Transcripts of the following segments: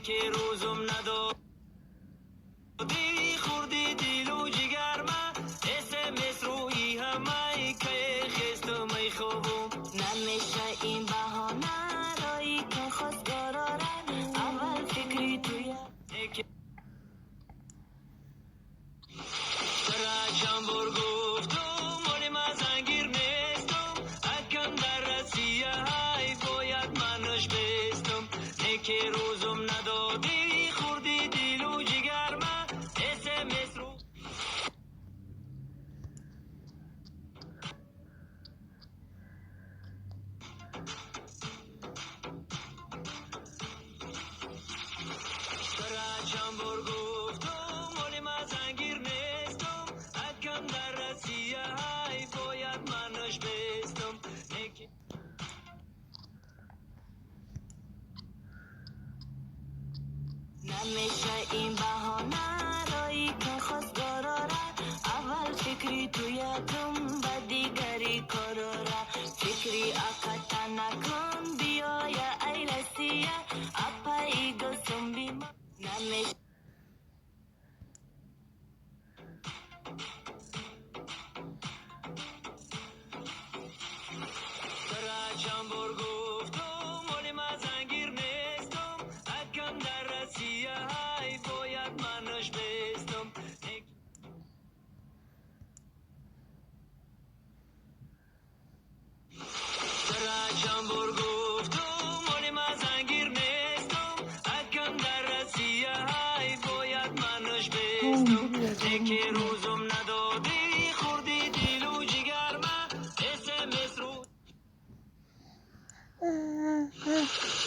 که روزم ندادی خوردی دل و جگر من SMS روی همه که خستم ای خوبم نمیشه این بهانه رایی که خواستگارارن اول فکری توی سرچم برگفتم ولی من زنگیر نیستم اکم در رسیه های باید منش بستم که روزم ندادی خوردی دل و جگر من SMS رو سرچم برگفتم ولی من زنگیر نیستم اکم در رسیه های باید منش بستم نمیشه این بهانه رایی که خواستگارارن اول فکری توی کم و دیگری کرارا فکری اکتا نکن بیای ای رسیه اپا ایگو سنبی ما نمیشه سرچم برگفتم ولی من زنگیر نیستم اکم در رسیه های باید منش بستم سرچم برگفتم ولی من زنگیر نیستم اکم در رسیه های باید منش بستم که روزم ندادی خوردی دل و جگر من SMS رو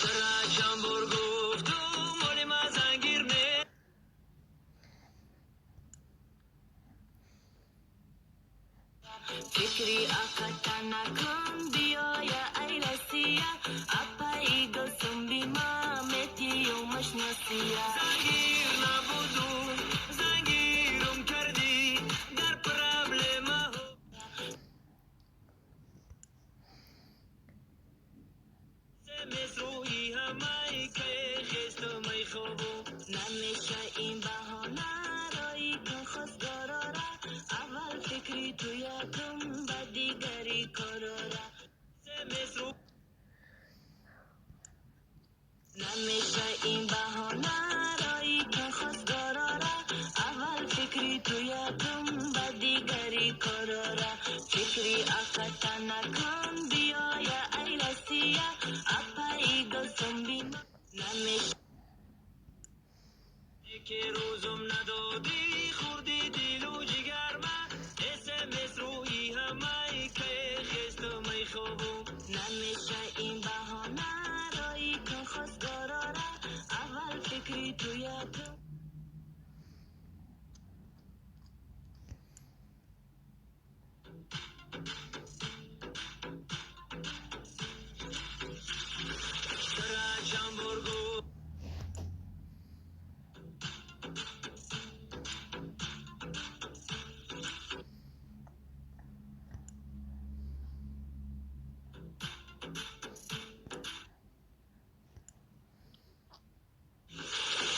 سرچم برگفتم ولی من زنگیر نیستم فکری اکتا نکن بیای ای رسیه اپا ایگو سنبی ما متی و مشناسیه زنگیر نبودم زنگیرم کردی در پرابلم SMS روی همه که خستم ای خوبم نمیشه این بهانه رایی که خواستگارارن اول فکری توی کم و دیگری کرارا SMS رو نمیشه این بهانه رایی که خواستگارارن اول فکری توی کم و دیگری کرارا فکری اکتا نکن بیای ای رسیه اپا ایگو سنبی نمیشه که روزم ندادی خوردی دل و جگر من SMS روی همه که خستم ای خوبم نمیشه این بهانه رایی که خواستگارارن اول فکری توی کم سرچم برگو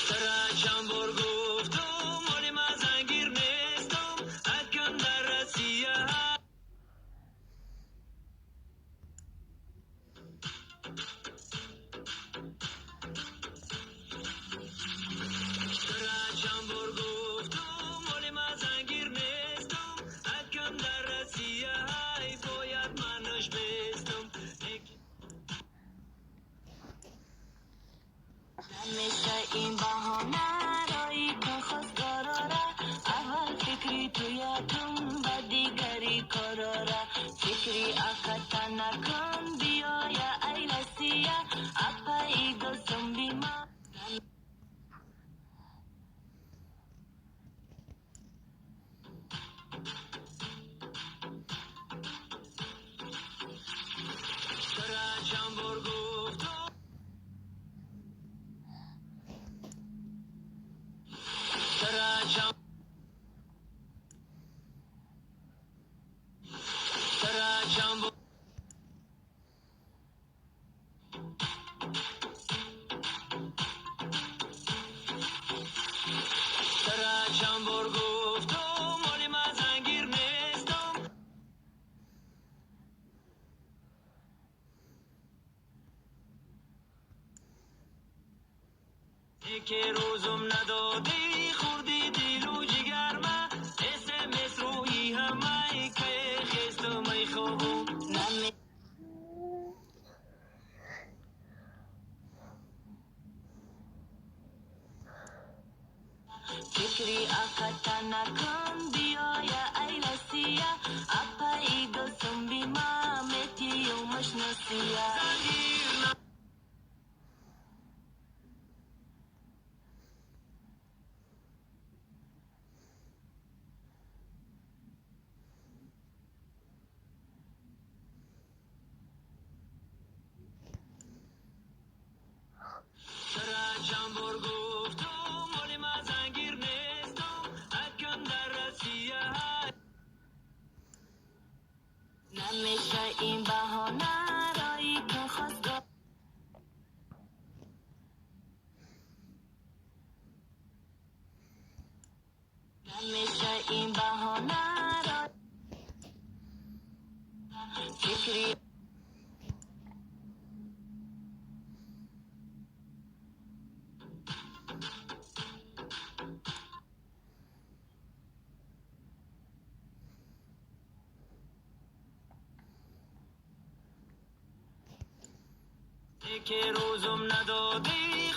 سرچم برگفتم ولی من زنگیر نیستم اکم در رسیه سرچم برگفتم ولی من زنگیر نیستم اکم در رسیه های باید منش بستم نمیشه این بهانه رایی که خواستگارارن اول فکری توی کم و دیگری کرارا فکری اکتا نکن بیای ای رسیه اپا ایگو سنبی ما سرچم برگفتم سرچم سرچم که روزم ندادی خوردی دل و جگر ما SMS روی همه که خستم ای خوابم فکری اقتا نکن بیایا ای رسیا اپا ایگو سنبی ما متی و مشنسیا چرا چنبر گفتم ولی من زنگیر نیستم اکم در رسیه نمیشه این بهانه رایی که خواست نمیشه این بهانه را فکری که روزم ندادی